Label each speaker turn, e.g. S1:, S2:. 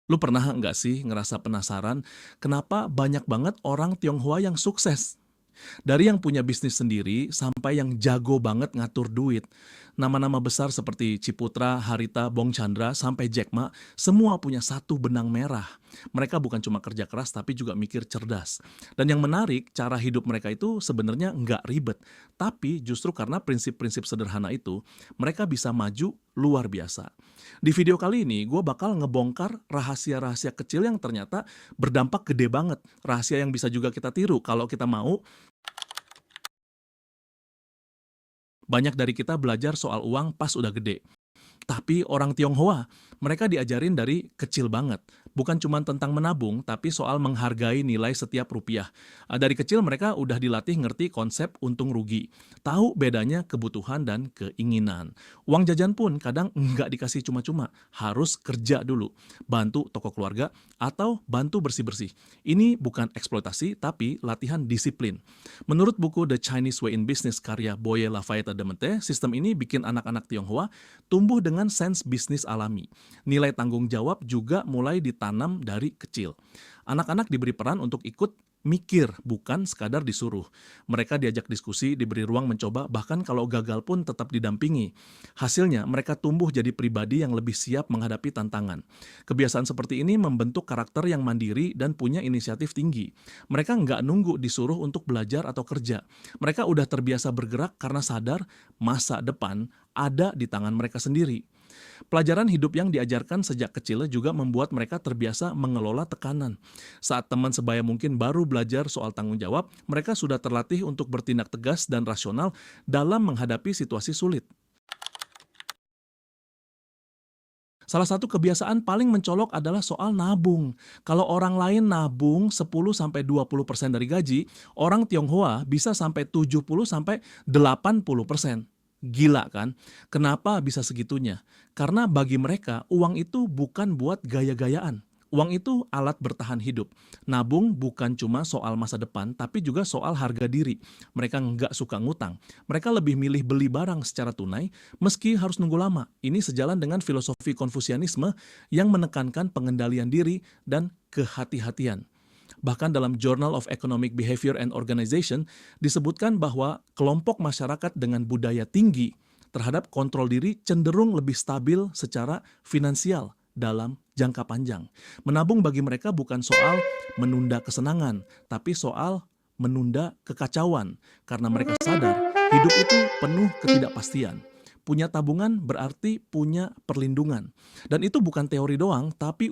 S1: Lu pernah nggak sih ngerasa penasaran kenapa banyak banget orang Tionghoa yang sukses? Dari yang punya bisnis sendiri sampai yang jago banget ngatur duit. Nama-nama besar seperti Ciputra, Harita, Bong Chandra, sampai Jack Ma, semua punya satu benang merah. Mereka bukan cuma kerja keras tapi juga mikir cerdas. Dan yang menarik, cara hidup mereka itu sebenarnya nggak ribet. Tapi justru karena prinsip-prinsip sederhana itu, mereka bisa maju luar biasa. Di video kali ini, gue bakal ngebongkar rahasia-rahasia kecil yang ternyata berdampak gede banget. Rahasia yang bisa juga kita tiru kalau kita mau. Banyak dari kita belajar soal uang pas udah gede. Tapi orang Tionghoa, mereka diajarin dari kecil banget. Bukan cuma tentang menabung, tapi soal menghargai nilai setiap rupiah. Dari kecil mereka udah dilatih ngerti konsep untung rugi. Tahu bedanya kebutuhan dan keinginan. Uang jajan pun kadang nggak dikasih cuma-cuma. Harus kerja dulu. Bantu toko keluarga atau bantu bersih-bersih. Ini bukan eksploitasi, tapi latihan disiplin. Menurut buku The Chinese Way in Business karya Boye Lafayette de Mente, sistem ini bikin anak-anak Tionghoa tumbuh dengan sense bisnis alami. Nilai tanggung jawab juga mulai ditanam dari kecil. Anak-anak diberi peran untuk ikut mikir, bukan sekadar disuruh. Mereka diajak diskusi, diberi ruang mencoba, bahkan kalau gagal pun tetap didampingi. Hasilnya, mereka tumbuh jadi pribadi yang lebih siap menghadapi tantangan. Kebiasaan seperti ini membentuk karakter yang mandiri dan punya inisiatif tinggi. Mereka nggak nunggu disuruh untuk belajar atau kerja. Mereka udah terbiasa bergerak karena sadar masa depan ada di tangan mereka sendiri. Pelajaran hidup yang diajarkan sejak kecil juga membuat mereka terbiasa mengelola tekanan. Saat teman sebaya mungkin baru belajar soal tanggung jawab, mereka sudah terlatih untuk bertindak tegas dan rasional dalam menghadapi situasi sulit. Salah satu kebiasaan paling mencolok adalah soal nabung. Kalau orang lain nabung 10-20% dari gaji, orang Tionghoa bisa sampai 70-80%. Gila kan? Kenapa bisa segitunya? Karena bagi mereka, uang itu bukan buat gaya-gayaan. Uang itu alat bertahan hidup. Nabung bukan cuma soal masa depan, tapi juga soal harga diri. Mereka nggak suka ngutang. Mereka lebih milih beli barang secara tunai meski harus nunggu lama. Ini sejalan dengan filosofi Konfusianisme yang menekankan pengendalian diri dan kehati-hatian. Bahkan dalam Journal of Economic Behavior and Organization disebutkan bahwa kelompok masyarakat dengan budaya tinggi terhadap kontrol diri cenderung lebih stabil secara finansial dalam jangka panjang. Menabung bagi mereka bukan soal menunda kesenangan, tapi soal menunda kekacauan karena mereka sadar hidup itu penuh ketidakpastian. Punya tabungan berarti punya perlindungan. Dan itu bukan teori doang, tapi